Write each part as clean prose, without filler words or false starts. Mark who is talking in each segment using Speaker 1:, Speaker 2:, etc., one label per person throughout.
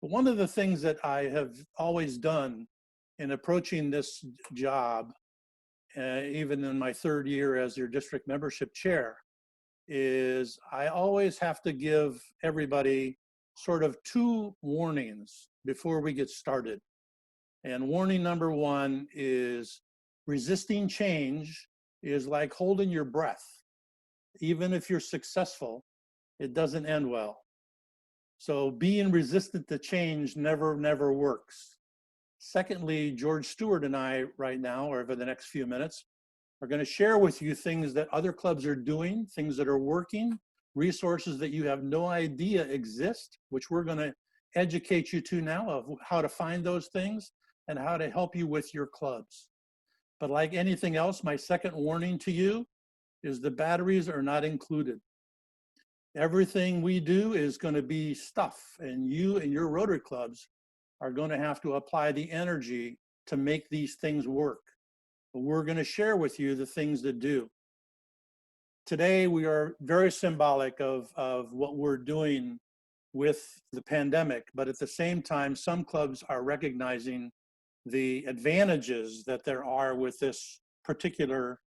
Speaker 1: But one of the things that I have always done in approaching this job, even in my third year as your district membership chair, is I always have to give everybody sort of two warnings before we get started. And warning number one is resisting change is like holding your breath. Even if you're successful, it doesn't end well. So being resistant to change never works. Secondly, George Stewart and I right now, over the next few minutes, are going to share with you things that other clubs are doing, things that are working, resources that you have no idea exist, which we're going to educate you to now of how to find those things and how to help you with your clubs. But like anything else, my second warning to you is the batteries are not included. Everything we do is going to be stuff, and you and your Rotary clubs are going to have to apply the energy to make these things work. But we're going to share with you the things that do. Today, we are very symbolic of what we're doing with the pandemic, but at the same time, some clubs are recognizing the advantages that there are with this particular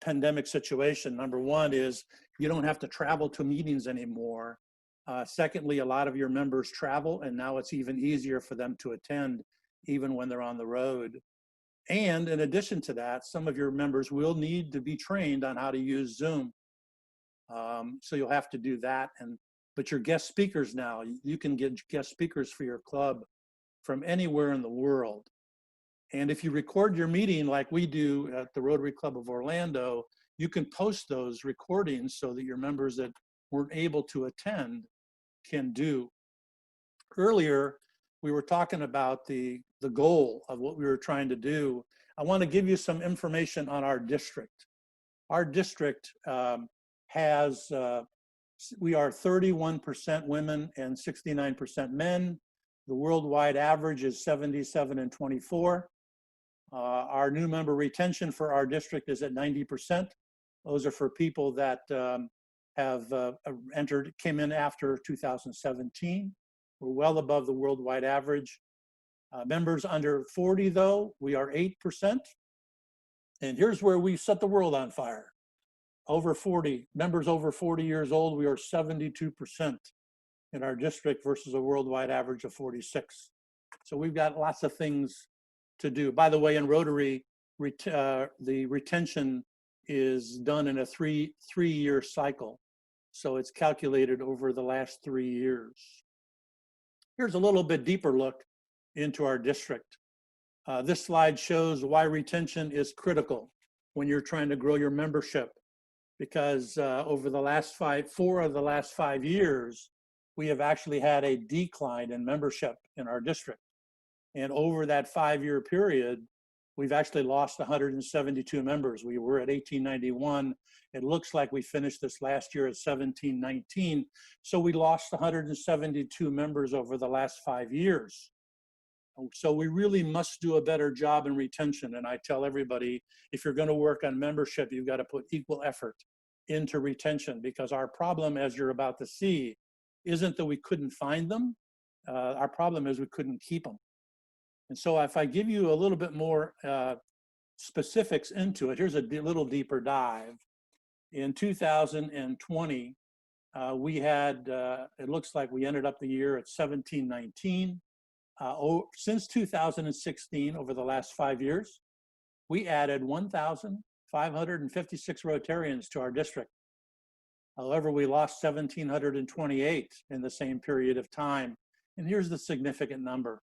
Speaker 1: pandemic situation. Number one is you don't have to travel to meetings anymore. Secondly, a lot of your members travel, and now it's even easier for them to attend even when they're on the road. And in addition to that, some of your members will need to be trained on how to use Zoom. So you'll have to do that. But your guest speakers now, you can get guest speakers for your club from anywhere in the world. And if you record your meeting like we do at the Rotary Club of Orlando, you can post those recordings so that your members that weren't able to attend can do. Earlier, we were talking about the goal of what we were trying to do. I want to give you some information on our district. Our district we are 31% women and 69% men. The worldwide average is 77 and 24. Our new member retention for our district is at 90%. Those are for people that came in after 2017. We're well above the worldwide average. Members under 40, though, we are 8%. And here's where we set the world on fire. Over 40, members over 40 years old, we are 72% in our district versus a worldwide average of 46. So we've got lots of things to do. By the way, in Rotary, the retention is done in a three-year cycle. So it's calculated over the last 3 years. Here's a little bit deeper look into our district. This slide shows why retention is critical when you're trying to grow your membership, because over the last 4 of the last 5 years, we have actually had a decline in membership in our district. And over that 5-year period, we've actually lost 172 members. We were at 1891. It looks like we finished this last year at 1719. So we lost 172 members over the last 5 years. So we really must do a better job in retention. And I tell everybody, if you're going to work on membership, you've got to put equal effort into retention, because our problem, as you're about to see, isn't that we couldn't find them. Our problem is we couldn't keep them. And so if I give you a little bit more specifics into it, here's a little deeper dive. In 2020, we had, it looks like we ended up the year at 1719. Since 2016, over the last 5 years, we added 1,556 Rotarians to our district. However, we lost 1,728 in the same period of time. And here's the significant number.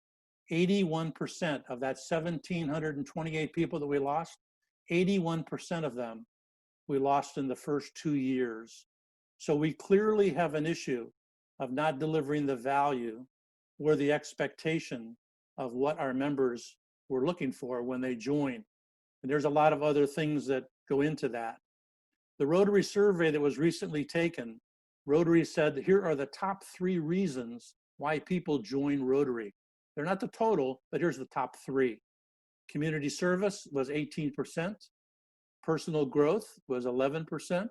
Speaker 1: 81% of that 1,728 people that we lost, 81% of them we lost in the first 2 years. So we clearly have an issue of not delivering the value or the expectation of what our members were looking for when they join. And there's a lot of other things that go into that. The Rotary survey that was recently taken, Rotary said, here are the top 3 reasons why people join Rotary. They're not the total, but here's the top 3. Community service was 18%, personal growth was 11%,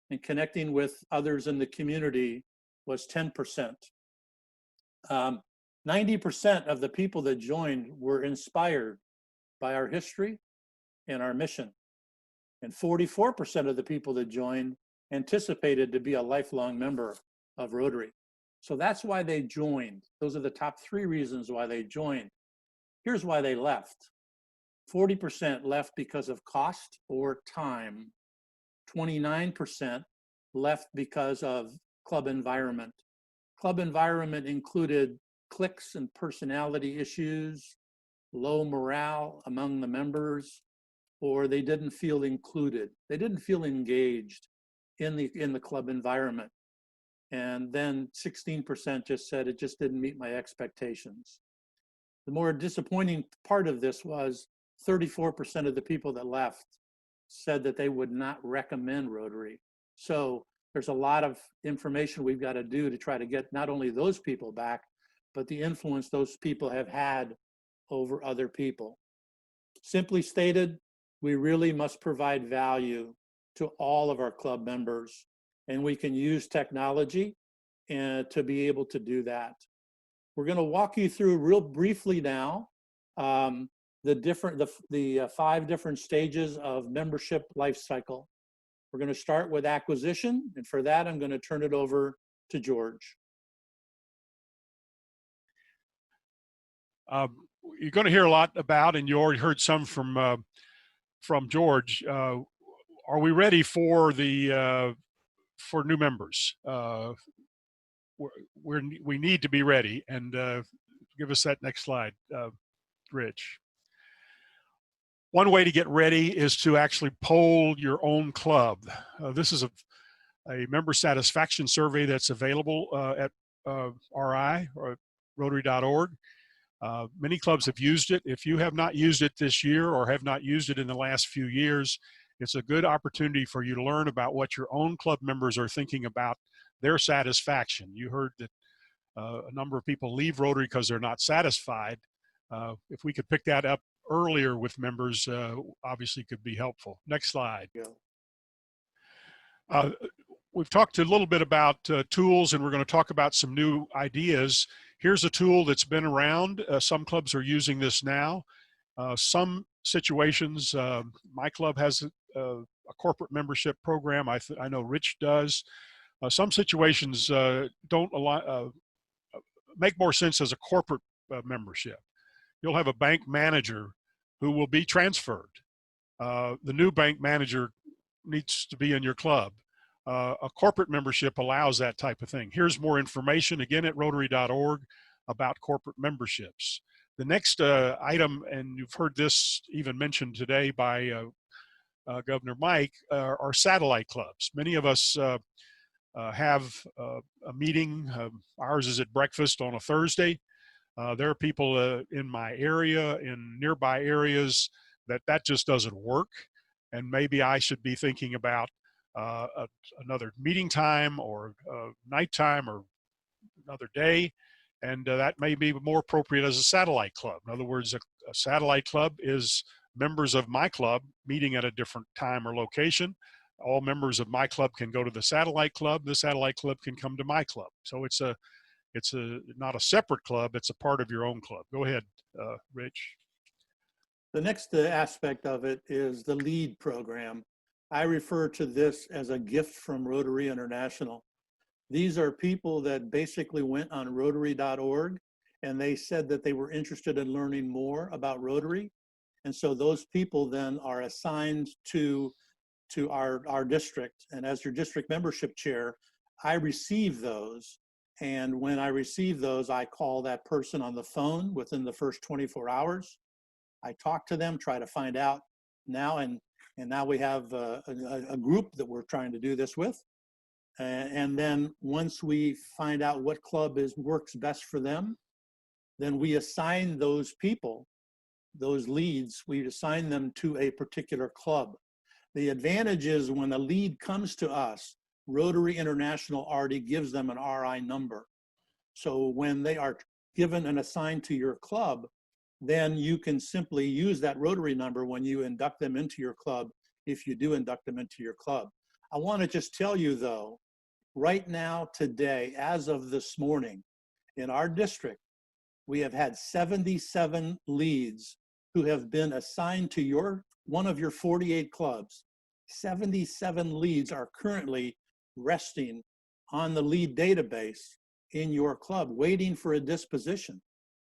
Speaker 1: and connecting with others in the community was 10%. 90% of the people that joined were inspired by our history and our mission. And 44% of the people that joined anticipated to be a lifelong member of Rotary. So that's why they joined. Those are the top 3 reasons why they joined. Here's why they left. 40% left because of cost or time. 29% left because of club environment. Club environment included cliques and personality issues, low morale among the members, or they didn't feel included. They didn't feel engaged in the club environment. And then 16% just said it just didn't meet my expectations. The more disappointing part of this was 34% of the people that left said that they would not recommend Rotary. So there's a lot of information we've got to do to try to get not only those people back, but the influence those people have had over other people. Simply stated, we really must provide value to all of our club members, and we can use technology to be able to do that. We're going to walk you through real briefly now the 5 different stages of membership life cycle. We're going to start with acquisition, and for that, I'm going to turn it over to George.
Speaker 2: You're going to hear a lot about, and you already heard some from George. Are we ready for the for new members? We need to be ready, and give us that next slide, Rich. One way to get ready is to actually poll your own club. This is a member satisfaction survey that's available at RI or Rotary.org. Many clubs have used it. If you have not used it this year or have not used it in the last few years, it's a good opportunity for you to learn about what your own club members are thinking about their satisfaction. You heard that a number of people leave Rotary because they're not satisfied. If we could pick that up earlier with members, obviously could be helpful. Next slide. We've talked a little bit about tools, and we're going to talk about some new ideas. Here's a tool that's been around. Some clubs are using this now. Some situations, my club has a corporate membership program. I know Rich does. Some situations don't make more sense as a corporate membership. You'll have a bank manager who will be transferred. The new bank manager needs to be in your club. A corporate membership allows that type of thing. Here's more information, again, at Rotary.org about corporate memberships. The next item, and you've heard this even mentioned today by Governor Mike, are satellite clubs. Many of us have a meeting. Ours is at breakfast on a Thursday. There are people in my area, in nearby areas, that just doesn't work. And maybe I should be thinking about another meeting time or nighttime or another day. And that may be more appropriate as a satellite club. In other words, a satellite club is members of my club meeting at a different time or location. All members of my club can go to the satellite club. The satellite club can come to my club. So it's not a separate club. It's a part of your own club. Go ahead, Rich.
Speaker 1: The next aspect of it is the LEAD program. I refer to this as a gift from Rotary International. These are people that basically went on Rotary.org and they said that they were interested in learning more about Rotary. And so those people then are assigned to our district. And as your district membership chair, I receive those. And when I receive those, I call that person on the phone within the first 24 hours. I talk to them, try to find out now, and now we have a group that we're trying to do this with. And then once we find out what club works best for them, then we assign those people, those leads, we assign them to a particular club. The advantage is when a lead comes to us, Rotary International already gives them an RI number. So when they are given and assigned to your club, then you can simply use that Rotary number when you induct them into your club, if you do induct them into your club. I want to just tell you though, right now, today, as of this morning, In our district, we have had 77 leads who have been assigned to one of your 48 clubs. 77 leads are currently resting on the lead database in your club, waiting for a disposition.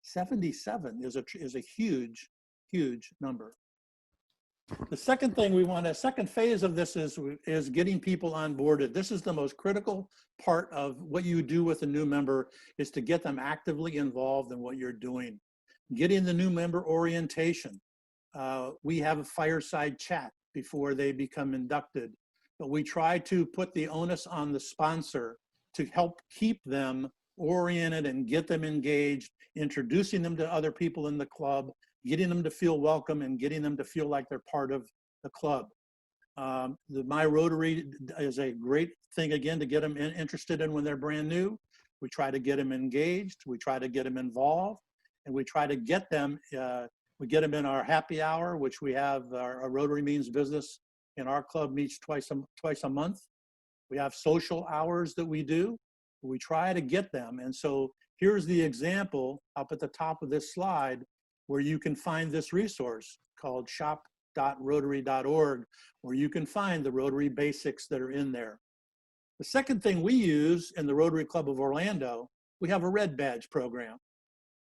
Speaker 1: 77 is a huge, huge number. The second thing second phase of this is getting people onboarded. This is the most critical part of what you do with a new member, is to get them actively involved in what you're doing. Getting the new member orientation. We have a fireside chat before they become inducted, but we try to put the onus on the sponsor to help keep them oriented and get them engaged, introducing them to other people in the club, getting them to feel welcome and getting them to feel like they're part of the club. The My Rotary is a great thing, again, to get them interested in when they're brand new. We try to get them engaged, we try to get them involved, and we try to get them, we get them in our happy hour, which we have our Rotary Means Business in our club meets twice a month. We have social hours that we do. We try to get them. And so here's the example up at the top of this slide where you can find this resource called shop.rotary.org, where you can find the Rotary basics that are in there. The second thing we use in the Rotary Club of Orlando, we have a red badge program.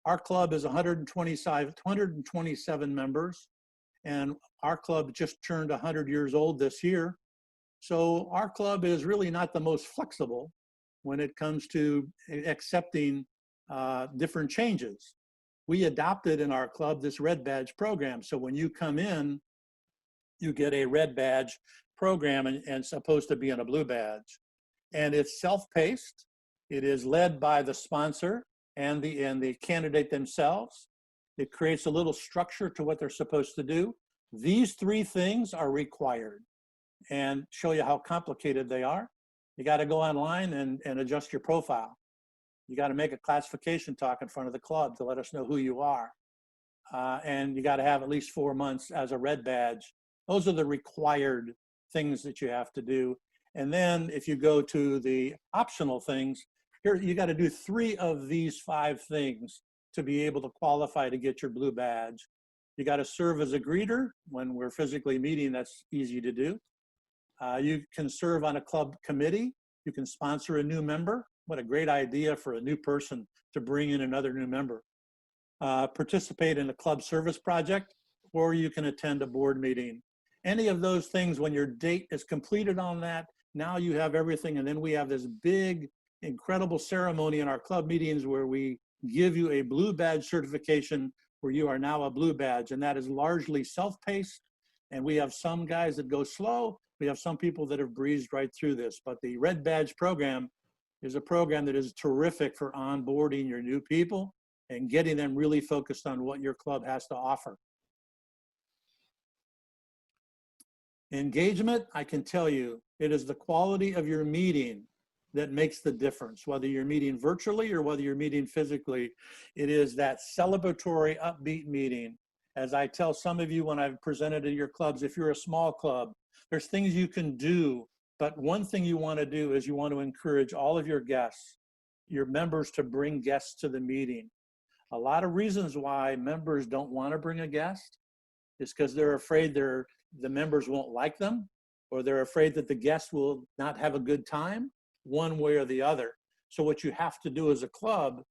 Speaker 1: Our club is 127 members, and our club just turned 100 years old this year. So our club is really not the most flexible when it comes to accepting different changes. We adopted in our club this red badge program. So when you come in, you get a red badge program and supposed to be in a blue badge. And it's self-paced. It is led by the sponsor and the candidate themselves. It creates a little structure to what they're supposed to do. These three things are required, and show you how complicated they are. You got to go online and adjust your profile. You got to make a classification talk in front of the club to let us know who you are. And you got to have at least 4 months as a red badge. Those are the required things that you have to do. And then if you go to the optional things, here you got to do 3 of these 5 things to be able to qualify to get your blue badge. You got to serve as a greeter when we're physically meeting. That's easy to do. You can serve on a club committee. You can sponsor a new member. What a great idea for a new person to bring in another new member. Participate in a club service project, or you can attend a board meeting. Any of those things, when your date is completed on that, now you have everything. And then we have this big, incredible ceremony in our club meetings where we give you a blue badge certification where you are now a blue badge. And that is largely self-paced. And we have some guys that go slow. We have some people that have breezed right through this. But the red badge program is a program that is terrific for onboarding your new people and getting them really focused on what your club has to offer. Engagement, I can tell you, it is the quality of your meeting that makes the difference. Whether you're meeting virtually or whether you're meeting physically, it is that celebratory, upbeat meeting. As I tell some of you when I've presented at your clubs, if you're a small club, there's things you can do, but one thing you want to do is you want to encourage all of your guests, your members, to bring guests to the meeting. A lot of reasons why members don't want to bring a guest is because they're afraid the members won't like them, or they're afraid that the guest will not have a good time, one way or the other. So what you have to do as a club,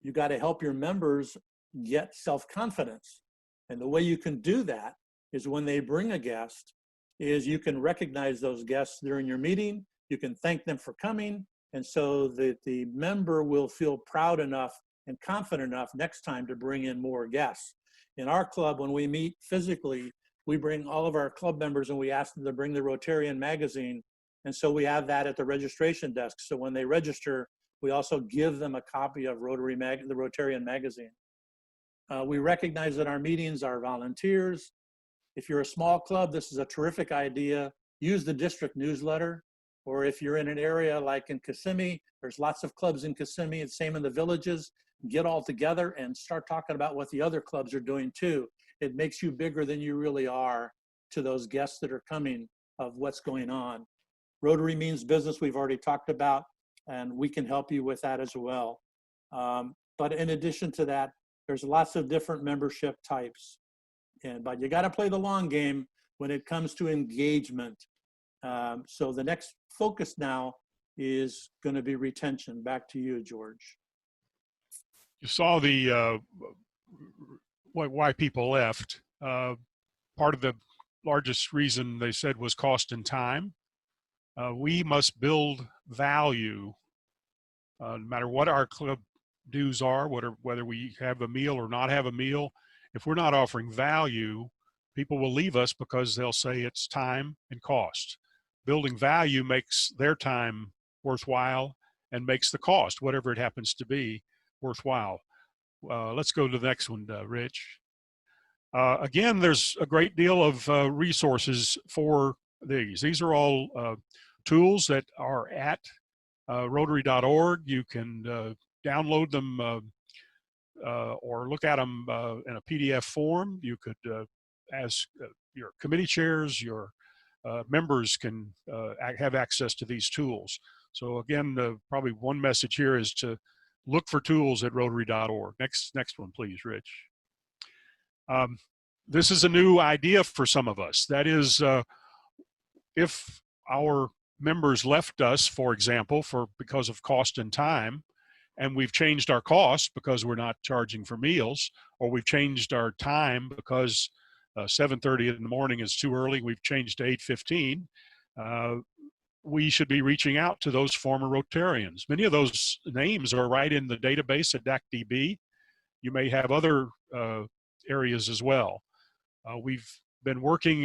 Speaker 1: you got to help your members get self-confidence. And the way you can do that is when they bring a guest, is you can recognize those guests during your meeting. You can thank them for coming. And so that the member will feel proud enough and confident enough next time to bring in more guests. In our club, when we meet physically, we bring all of our club members and we ask them to bring the Rotarian magazine. And so we have that at the registration desk. So when they register, we also give them a copy of the Rotarian magazine. We recognize that our meetings are volunteers. If you're a small club, this is a terrific idea. Use the district newsletter. Or if you're in an area like in Kissimmee, there's lots of clubs in Kissimmee, and same in the villages. Get all together and start talking about what the other clubs are doing too. It makes you bigger than you really are to those guests that are coming of what's going on. Rotary Means Business, we've already talked about, and we can help you with that as well. But in addition to that, there's lots of different membership types. But you got to play the long game when it comes to engagement. So the next focus now is going to be retention. Back to you, George.
Speaker 2: You saw the why people left. Part of the largest reason they said was cost and time. We must build value, no matter what our club dues are, whether we have a meal or not have a meal. If we're not offering value, people will leave us because they'll say it's time and cost. Building value makes their time worthwhile and makes the cost, whatever it happens to be, worthwhile. Let's go to the next one, Rich. Again, there's a great deal of resources for these. These are all tools that are at Rotary.org. You can download them or look at them in a PDF form. You could ask your committee chairs, your members can have access to these tools. So again, probably one message here is to look for tools at Rotary.org. Next one, please, Rich. This is a new idea for some of us. That is, if our members left us, for example, because of cost and time, and we've changed our cost because we're not charging for meals, or we've changed our time because 7:30 in the morning is too early, we've changed to 8:15, we should be reaching out to those former Rotarians. Many of those names are right in the database at DACDB. You may have other areas as well. We've been working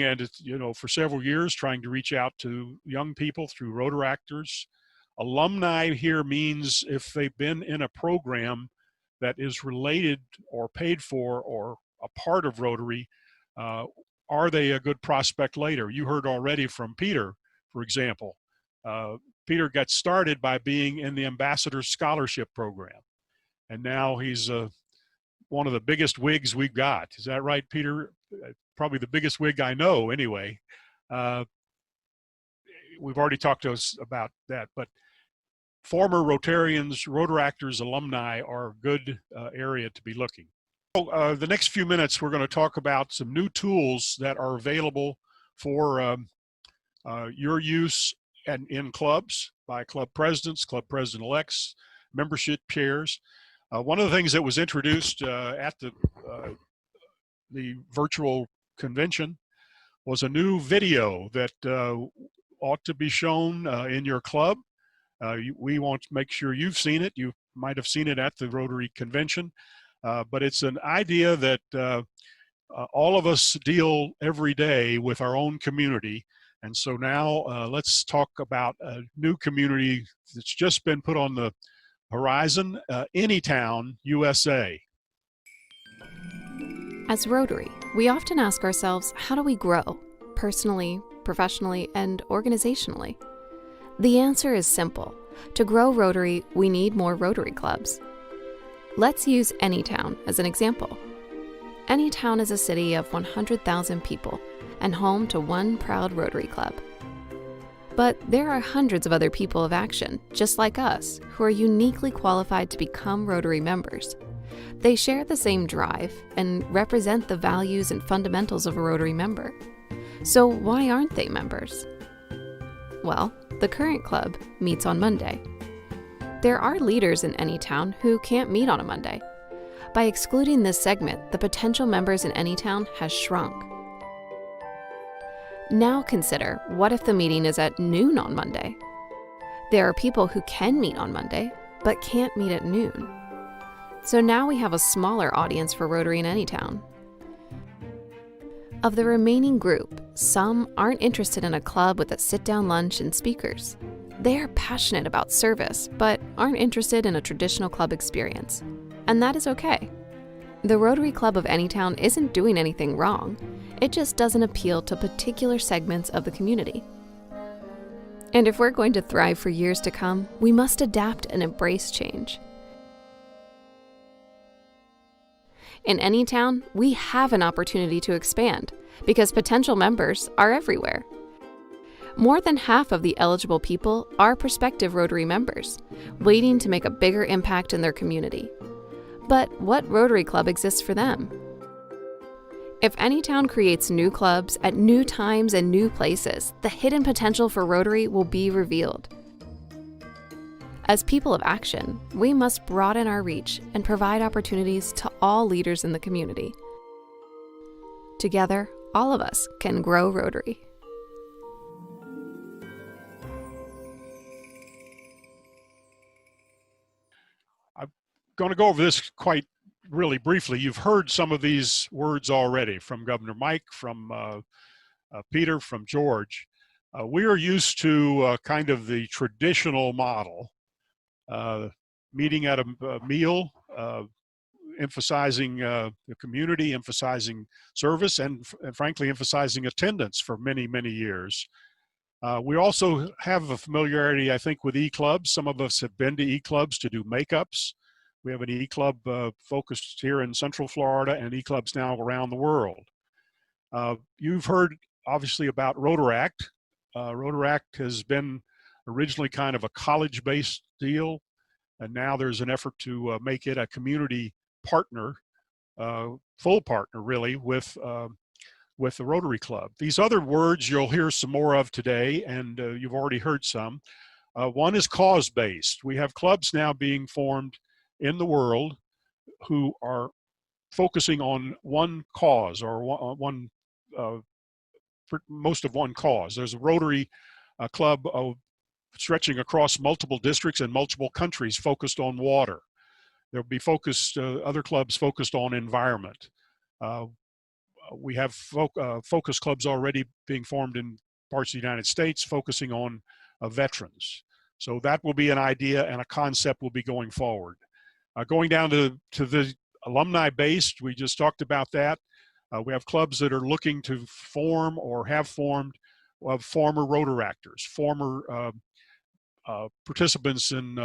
Speaker 2: for several years trying to reach out to young people through Rotaractors. Alumni here means if they've been in a program that is related or paid for or a part of Rotary, are they a good prospect later? You heard already from Peter, for example. Peter got started by being in the Ambassador Scholarship Program, and now he's one of the biggest wigs we've got. Is that right, Peter? Probably the biggest wig I know, anyway. We've already talked to us about that, but former Rotarians, Rotaractors, alumni are a good area to be looking. The next few minutes, we're going to talk about some new tools that are available for your use and in clubs by club presidents, club president-elects, membership chairs. One of the things that was introduced at the virtual convention was a new video that ought to be shown in your club. We want to make sure you've seen it. You might have seen it at the Rotary convention, but it's an idea that all of us deal every day with our own community. And so now let's talk about a new community that's just been put on the horizon, Anytown, USA.
Speaker 3: As Rotary, we often ask ourselves, how do we grow, personally, professionally, and organizationally? The answer is simple. To grow Rotary, we need more Rotary clubs. Let's use Anytown as an example. Anytown is a city of 100,000 people and home to one proud Rotary club. But there are hundreds of other people of action, just like us, who are uniquely qualified to become Rotary members. They share the same drive and represent the values and fundamentals of a Rotary member. So why aren't they members? Well, the current club meets on Monday. There are leaders in Anytown who can't meet on a Monday. By excluding this segment, the potential members in Anytown has shrunk. Now consider, what if the meeting is at noon on Monday? There are people who can meet on Monday, but can't meet at noon. So now we have a smaller audience for Rotary in Anytown. Of the remaining group, some aren't interested in a club with a sit-down lunch and speakers. They are passionate about service, but aren't interested in a traditional club experience. And that is okay. The Rotary Club of Anytown isn't doing anything wrong. It just doesn't appeal to particular segments of the community. And if we're going to thrive for years to come, we must adapt and embrace change. In Anytown, we have an opportunity to expand because potential members are everywhere. More than half of the eligible people are prospective Rotary members, waiting to make a bigger impact in their community. But what Rotary Club exists for them? If any town creates new clubs at new times and new places, the hidden potential for Rotary will be revealed. As people of action, we must broaden our reach and provide opportunities to all leaders in the community. Together, all of us can grow Rotary.
Speaker 2: I'm going to go over this quite really briefly. You've heard some of these words already from Governor Mike, from Peter, from George. We are used to kind of the traditional model, meeting at a meal, emphasizing the community, emphasizing service, and frankly, emphasizing attendance for many, many years. We also have a familiarity, I think, with e-clubs. Some of us have been to e-clubs to do makeups. We have an e-club focused here in Central Florida and e-clubs now around the world. You've heard, obviously, about Rotaract. Rotaract has been originally kind of a college-based deal, and now there's an effort to make it a community partner, full partner, really, with the Rotary Club. These other words you'll hear some more of today, and you've already heard some. One is cause-based. We have clubs now being formed in the world who are focusing on one cause, or most of one cause. There's a Rotary Club stretching across multiple districts and multiple countries focused on water. There'll be other clubs focused on environment. We have focus clubs already being formed in parts of the United States focusing on veterans. So that will be an idea and a concept will be going forward. Going down to the alumni-based, we just talked about that. We have clubs that are looking to form or have formed former Rotaractors, former participants in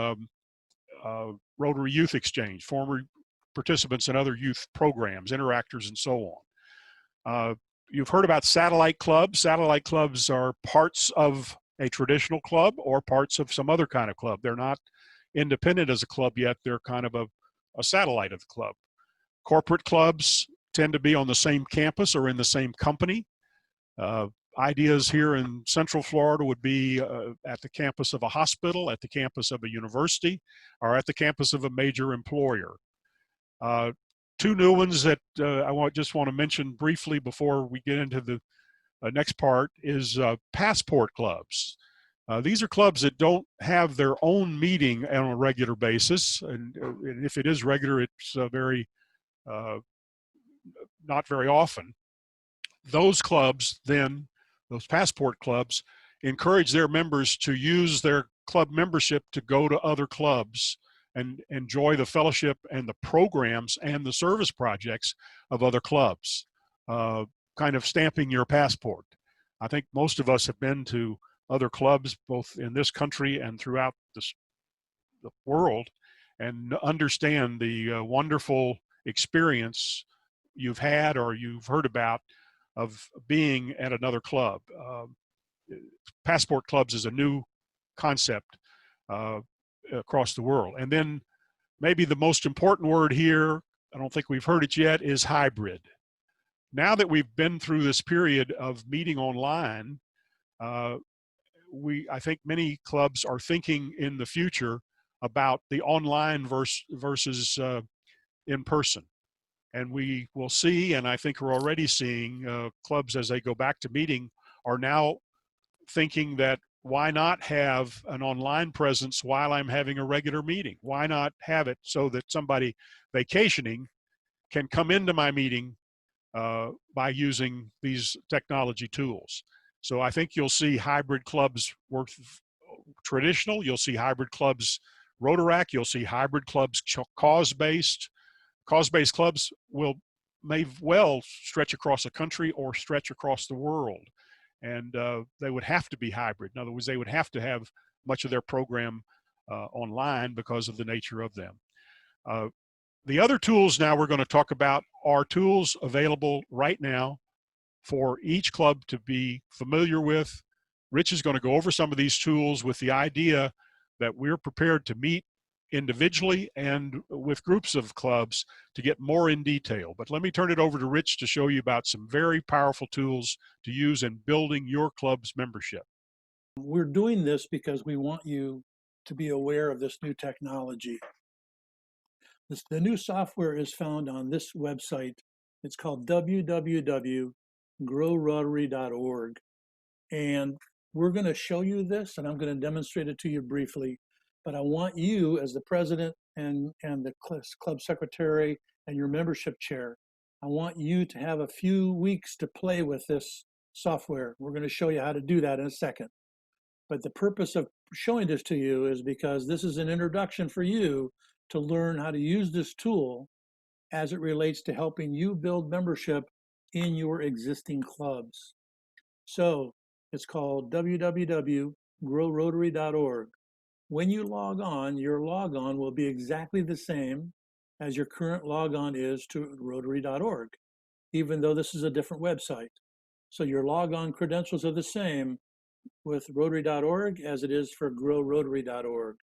Speaker 2: Rotary Youth Exchange, former participants in other youth programs, interactors, and so on. You've heard about satellite clubs. Satellite clubs are parts of a traditional club or parts of some other kind of club. They're not independent as a club yet. They're kind of a satellite of the club. Corporate clubs tend to be on the same campus or in the same company. Ideas here in Central Florida would be at the campus of a hospital, at the campus of a university, or at the campus of a major employer. Two new ones that I just want to mention briefly before we get into the next part is passport clubs. These are clubs that don't have their own meeting on a regular basis, and if it is regular, it's not very often. Those clubs then, those passport clubs, encourage their members to use their club membership to go to other clubs and enjoy the fellowship and the programs and the service projects of other clubs, kind of stamping your passport. I think most of us have been to other clubs, both in this country and throughout the world, and understand the wonderful experience you've had or you've heard about of being at another club. Passport clubs is a new concept across the world. And then maybe the most important word here, I don't think we've heard it yet, is hybrid. Now that we've been through this period of meeting online, I think many clubs are thinking in the future about the online versus in person. And we will see, and I think we're already seeing clubs as they go back to meeting are now thinking that why not have an online presence while I'm having a regular meeting? Why not have it so that somebody vacationing can come into my meeting by using these technology tools? So I think you'll see hybrid clubs work traditional. You'll see hybrid clubs Rotaract. You'll see hybrid clubs cause-based. Cause-based clubs may well stretch across a country or stretch across the world. And they would have to be hybrid. In other words, they would have to have much of their program online because of the nature of them. The other tools now we're going to talk about are tools available right now for each club to be familiar with Rich is going to go over some of these tools with the idea that we're prepared to meet individually and with groups of clubs to get more in detail. But let me turn it over to Rich to show you about some very powerful tools to use in building your club's membership.
Speaker 1: We're doing this because we want you to be aware of this new technology. The new software is found on this website. It's called www.growrotary.org. And we're going to show you this, and I'm going to demonstrate it to you briefly. But I want you, as the president and the club secretary and your membership chair, I want you to have a few weeks to play with this software. We're going to show you how to do that in a second. But the purpose of showing this to you is because this is an introduction for you to learn how to use this tool as it relates to helping you build membership in your existing clubs. So it's called www.growrotary.org. When you log on, your logon will be exactly the same as your current logon is to Rotary.org, even though this is a different website. So your logon credentials are the same with Rotary.org as it is for GrowRotary.org.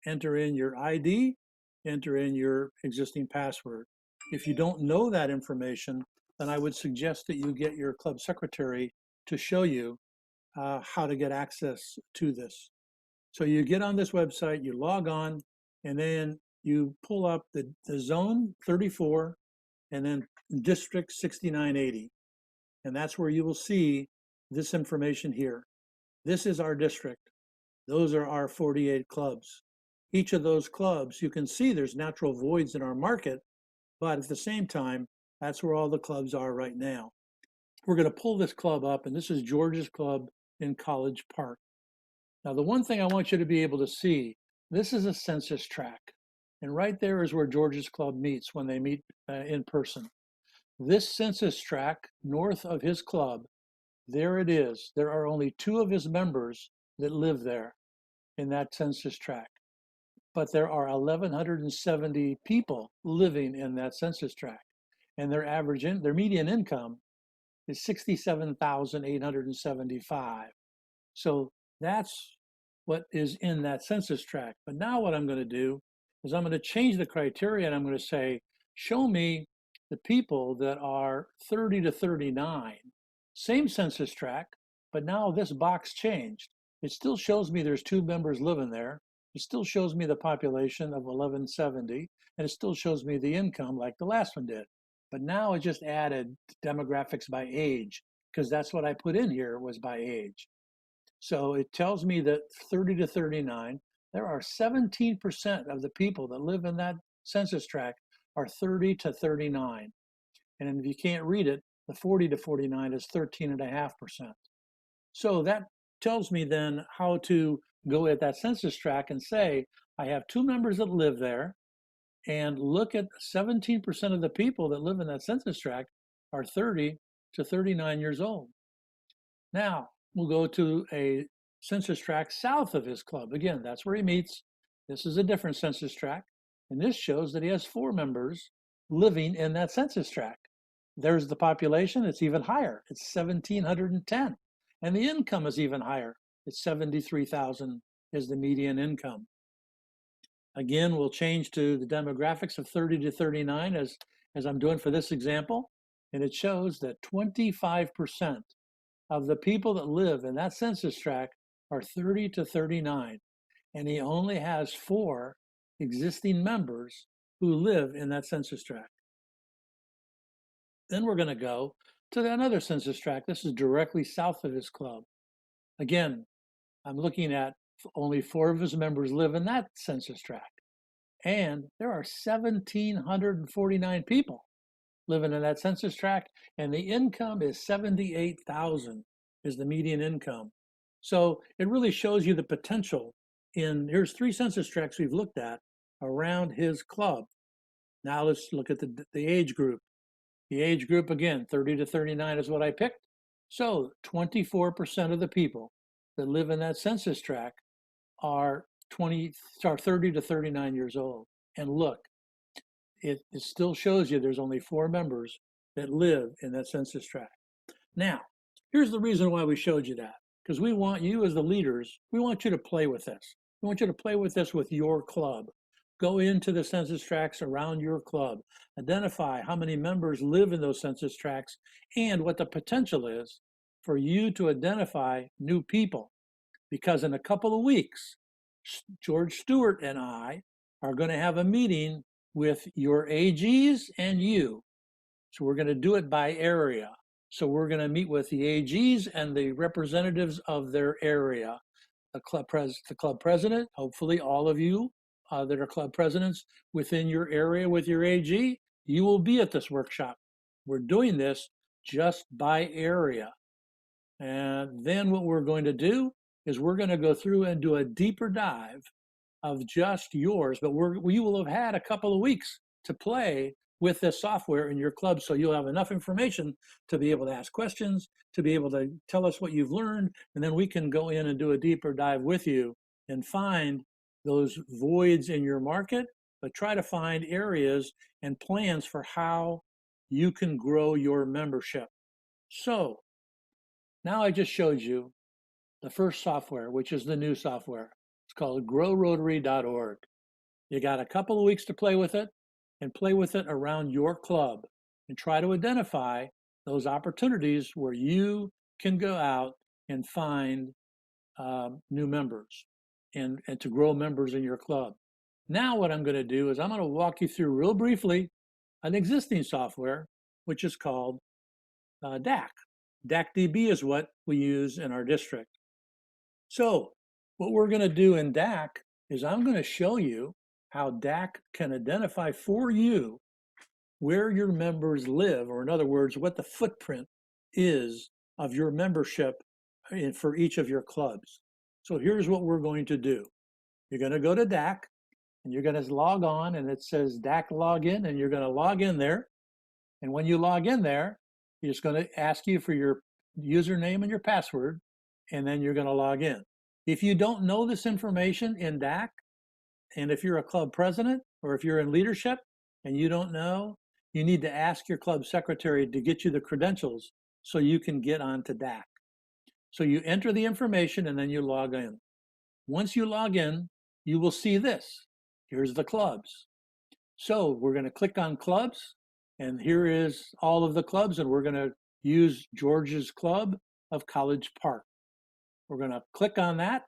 Speaker 1: Enter in your ID, enter in your existing password. If you don't know that information, then I would suggest that you get your club secretary to show you how to get access to this. So you get on this website, you log on, and then you pull up the zone 34 and then district 6980. And that's where you will see this information here. This is our district. Those are our 48 clubs. Each of those clubs, you can see there's natural voids in our market, but at the same time, that's where all the clubs are right now. We're going to pull this club up, and this is George's Club in College Park. Now, the one thing I want you to be able to see, this is a census tract, and right there is where George's Club meets when they meet in person. This census tract north of his club, there it is. There are only 2 of his members that live there in that census tract, but there are 1,170 people living in that census tract, and their median income is $67,875. So that's what is in that census tract. But now what I'm going to do is I'm going to change the criteria, and I'm going to say, show me the people that are 30 to 39. Same census tract, but now this box changed. It still shows me there's 2 members living there. It still shows me the population of 1170, and it still shows me the income like the last one did. But now it just added demographics by age, because that's what I put in here was by age. So it tells me that 30 to 39, there are 17% of the people that live in that census tract are 30 to 39. And if you can't read it, the 40 to 49 is 13.5%. So that tells me then how to go at that census tract and say, I have 2 members that live there, and look at 17% of the people that live in that census tract are 30 to 39 years old. Now, we'll go to a census tract south of his club. Again, that's where he meets. This is a different census tract, and this shows that he has 4 members living in that census tract. There's the population, it's even higher. It's 1,710. And the income is even higher. It's 73,000 is the median income. Again, we'll change to the demographics of 30 to 39 as I'm doing for this example. And it shows that 25% of the people that live in that census tract are 30 to 39. And he only has 4 existing members who live in that census tract. Then we're going to go to another census tract. This is directly south of his club. Again, I'm looking at only 4 of his members live in that census tract. And there are 1,749 people living in that census tract, and the income is 78,000 is the median income. So it really shows you the potential here's 3 census tracts we've looked at around his club. Now let's look at the age group. The age group, again, 30 to 39 is what I picked. So 24% of the people that live in that census tract are 30 to 39 years old. And look, it still shows you there's only 4 members that live in that census tract. Now, here's the reason why we showed you that, because we want you as the leaders, we want you to play with this. We want you to play with this with your club. Go into the census tracts around your club. Identify how many members live in those census tracts and what the potential is for you to identify new people. Because in a couple of weeks, George Stewart and I are going to have a meeting with your AGs and you. So we're going to do it by area. So we're going to meet with the AGs and the representatives of their area. The club president, hopefully all of you that are club presidents within your area with your AG, you will be at this workshop. We're doing this just by area. And then what we're going to do is we're going to go through and do a deeper dive of just yours, but we will have had a couple of weeks to play with this software in your club, so you'll have enough information to be able to ask questions, to be able to tell us what you've learned, and then we can go in and do a deeper dive with you and find those voids in your market, but try to find areas and plans for how you can grow your membership. So now I just showed you the first software, which is the new software. It's called growrotary.org. You got a couple of weeks to play with it, and play with it around your club and try to identify those opportunities where you can go out and find new members and to grow members in your club. Now what I'm going to do is I'm going to walk you through real briefly an existing software, which is called DAC. DACDB is what we use in our district. So what we're going to do in DAC is I'm going to show you how DAC can identify for you where your members live, or in other words, what the footprint is of your membership for each of your clubs. So here's what we're going to do. You're going to go to DAC and you're going to log on, and it says DAC login, and you're going to log in there. And when you log in there, it's going to ask you for your username and your password, and then you're going to log in. If you don't know this information in DAC, and if you're a club president or if you're in leadership and you don't know, you need to ask your club secretary to get you the credentials so you can get onto DAC. So you enter the information and then you log in. Once you log in, you will see this. Here's the clubs. So we're going to click on clubs, and here is all of the clubs, and we're going to use George's Club of College Park. We're going to click on that,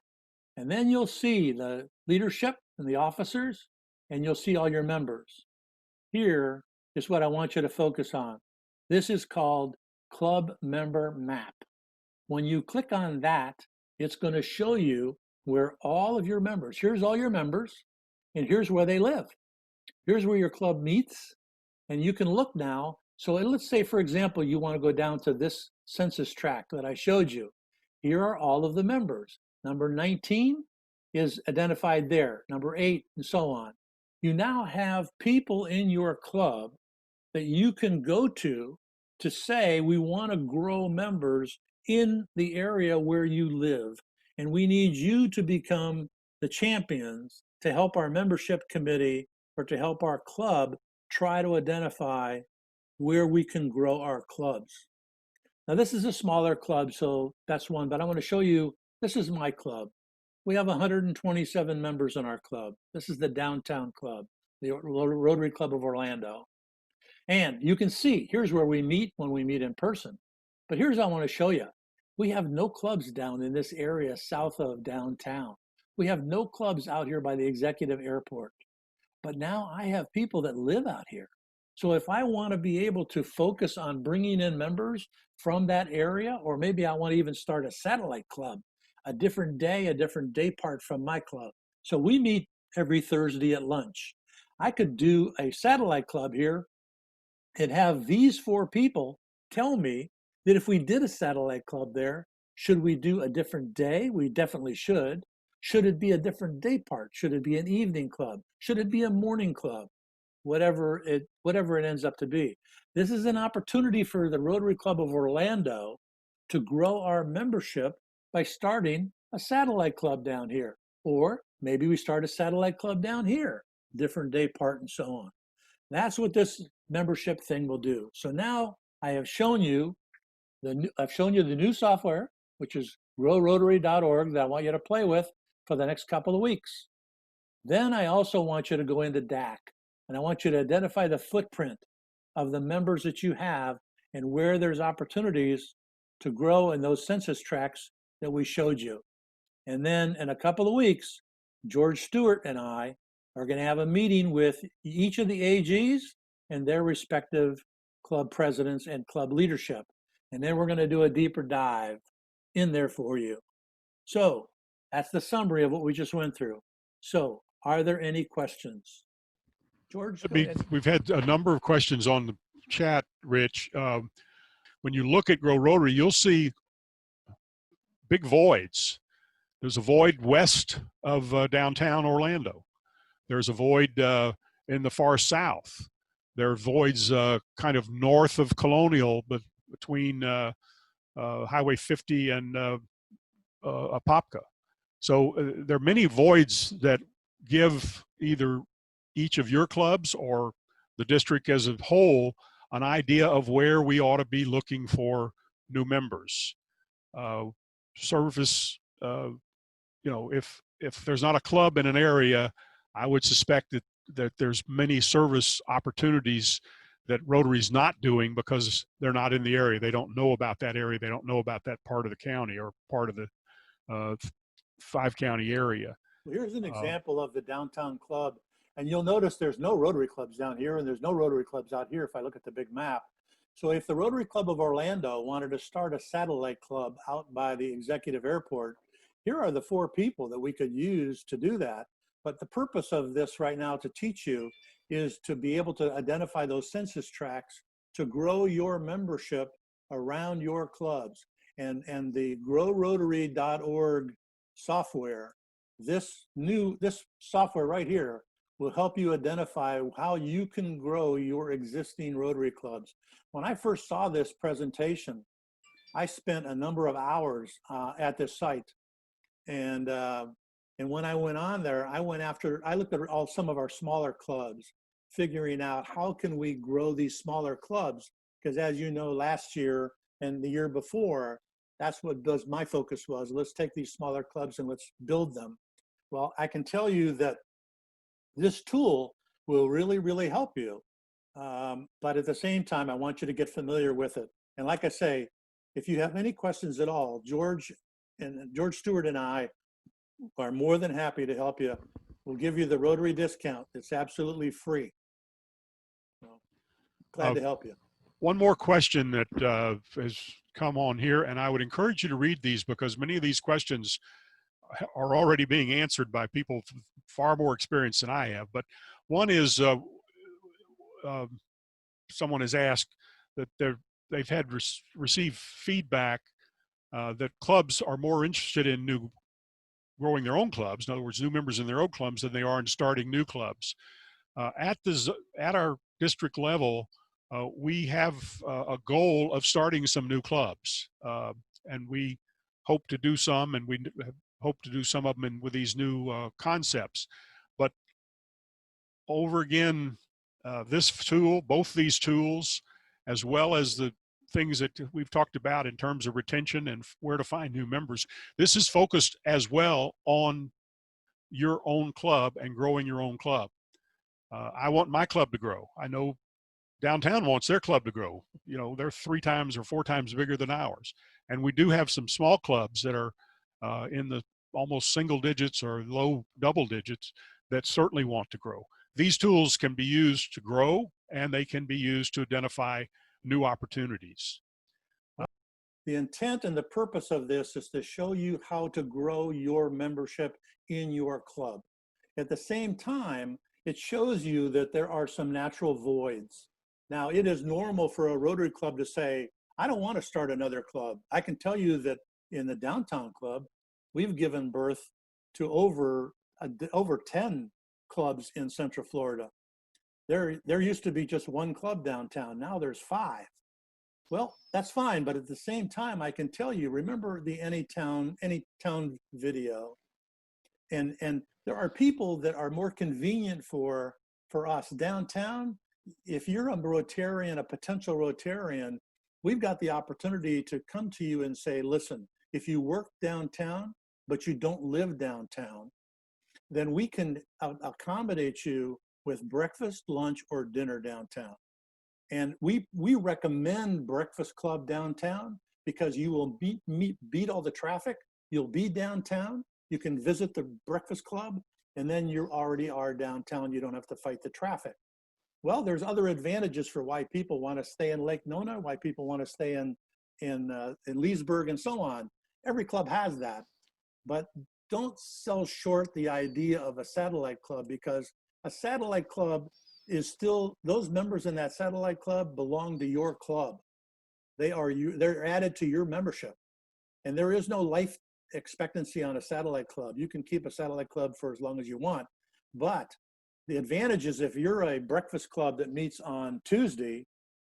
Speaker 1: and then you'll see the leadership and the officers, and you'll see all your members. Here is what I want you to focus on. This is called Club Member Map. When you click on that, it's going to show you where all of your members, here's all your members, and here's where they live. Here's where your club meets, and you can look now. So let's say, for example, you want to go down to this census tract that I showed you. Here are all of the members. Number 19 is identified there, number 8, and so on. You now have people in your club that you can go to say, we want to grow members in the area where you live, and we need you to become the champions to help our membership committee or to help our club try to identify where we can grow our clubs. Now this is a smaller club, so that's one, but I want to show you, this is my club. We have 127 members in our club. This is the downtown club, the Rotary Club of Orlando. And you can see, here's where we meet when we meet in person. But here's what I want to show you. We have no clubs down in this area south of downtown. We have no clubs out here by the executive airport. But now I have people that live out here. So if I want to be able to focus on bringing in members from that area, or maybe I want to even start a satellite club, a different day part from my club. So we meet every Thursday at lunch. I could do a satellite club here and have these 4 people tell me that if we did a satellite club there, should we do a different day? We definitely should. Should it be a different day part? Should it be an evening club? Should it be a morning club? Whatever it ends up to be. This is an opportunity for the Rotary Club of Orlando to grow our membership by starting a satellite club down here. Or maybe we start a satellite club down here, different day part and so on. That's what this membership thing will do. So now I have shown you the new software, which is growrotary.org, that I want you to play with for the next couple of weeks. Then I also want you to go into DAC, and I want you to identify the footprint of the members that you have and where there's opportunities to grow in those census tracts that we showed you. And then in a couple of weeks, George Stewart and I are going to have a meeting with each of the AGs and their respective club presidents and club leadership. And then we're going to do a deeper dive in there for you. So that's the summary of what we just went through. So are there any questions? George, go ahead.
Speaker 2: We've had a number of questions on the chat, Rich. When you look at Grow Rotary, you'll see big voids. There's a void west of downtown Orlando. There's a void in the far south. There are voids kind of north of Colonial, but between Highway 50 and Apopka. So there are many voids that give either each of your clubs or the district as a whole an idea of where we ought to be looking for new members. Service, if there's not a club in an area, I would suspect that there's many service opportunities that Rotary's not doing because they're not in the area. They don't know about that area. They don't know about that part of the county or part of the 5-county area.
Speaker 1: Well, here's an example of the downtown club. And you'll notice there's no Rotary clubs down here and there's no Rotary clubs out here if I look at the big map. So if the Rotary Club of Orlando wanted to start a satellite club out by the executive airport, here are the 4 people that we could use to do that. But the purpose of this right now to teach you is to be able to identify those census tracts to grow your membership around your clubs. And the growrotary.org software, this software right here will help you identify how you can grow your existing Rotary clubs. When I first saw this presentation, I spent a number of hours at this site. And when I went on there, I looked at some of our smaller clubs, figuring out how can we grow these smaller clubs? Because as you know, last year and the year before, that's what my focus was. Let's take these smaller clubs and let's build them. Well, I can tell you that this tool will really, really help you. But at the same time, I want you to get familiar with it. And like I say, if you have any questions at all, George Stewart and I are more than happy to help you. We'll give you the Rotary discount. It's absolutely free. So, glad to help you.
Speaker 2: One more question that has come on here, and I would encourage you to read these because many of these questions are already being answered by people far more experienced than I have. But one is someone has asked that they've had received feedback that clubs are more interested in growing their own clubs, in other words, new members in their own clubs, than they are in starting new clubs. At our district level, we have a goal of starting some new clubs, and we hope to do some, and we hope to do some of them with these new concepts. But over again, both these tools, as well as the things that we've talked about in terms of retention and where to find new members, this is focused as well on your own club and growing your own club. I want my club to grow. I know downtown wants their club to grow. You know, they're 3 times or 4 times bigger than ours. And we do have some small clubs that are in the almost single digits or low double digits that certainly want to grow. These tools can be used to grow, and they can be used to identify new opportunities.
Speaker 1: The intent and the purpose of this is to show you how to grow your membership in your club. At the same time, it shows you that there are some natural voids. Now, it is normal for a Rotary Club to say, I don't want to start another club. I can tell you that in the downtown club, we've given birth to over 10 clubs in Central Florida. There used to be just 1 club downtown. Now there's 5. Well, that's fine, but at the same time, I can tell you, remember the Anytown video, and there are people that are more convenient for us downtown. If you're a Rotarian, a potential Rotarian, we've got the opportunity to come to you and say, listen, if you work downtown, but you don't live downtown, then we can accommodate you with breakfast, lunch, or dinner downtown. And we recommend Breakfast Club downtown because you will beat all the traffic. You'll be downtown. You can visit the Breakfast Club, and then you already are downtown. You don't have to fight the traffic. Well, there's other advantages for why people want to stay in Lake Nona, why people want to stay in Leesburg, and so on. Every club has that, but don't sell short the idea of a satellite club, because a satellite club is still, those members in that satellite club belong to your club. They're added to your membership, and there is no life expectancy on a satellite club. You can keep a satellite club for as long as you want, but the advantage is if you're a breakfast club that meets on Tuesday,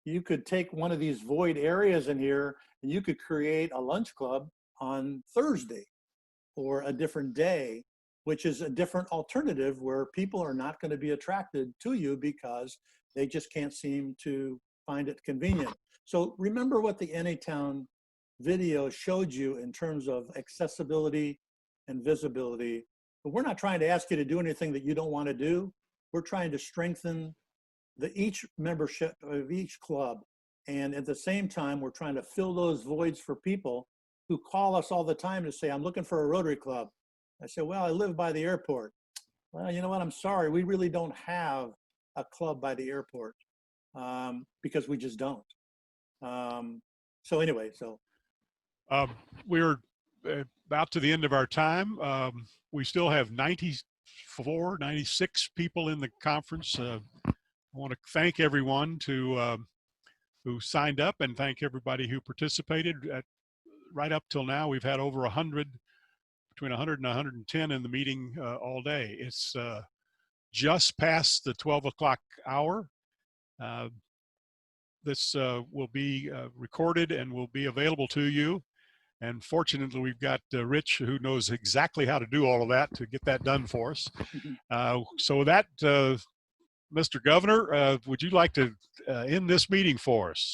Speaker 1: you could take one of these void areas in here and you could create a lunch club on Thursday or a different day, which is a different alternative where people are not going to be attracted to you because they just can't seem to find it convenient. So remember what the NA Town video showed you in terms of accessibility and visibility. But we're not trying to ask you to do anything that you don't want to do. We're trying to strengthen each membership of each club. And at the same time, we're trying to fill those voids for people who call us all the time to say, I'm looking for a Rotary Club. I say, well, I live by the airport. Well, you know what? I'm sorry. We really don't have a club by the airport because we just don't. So anyway,
Speaker 2: We're about to the end of our time. We still have 94, 96 people in the conference. I want to thank everyone who signed up and thank everybody who participated. Right up till now, we've had over 100, between 100 and 110 in the meeting all day. It's just past the 12 o'clock hour. This will be recorded and will be available to you. And fortunately, we've got Rich, who knows exactly how to do all of that to get that done for us. So with that, Mr. Governor, would you like to end this meeting for us?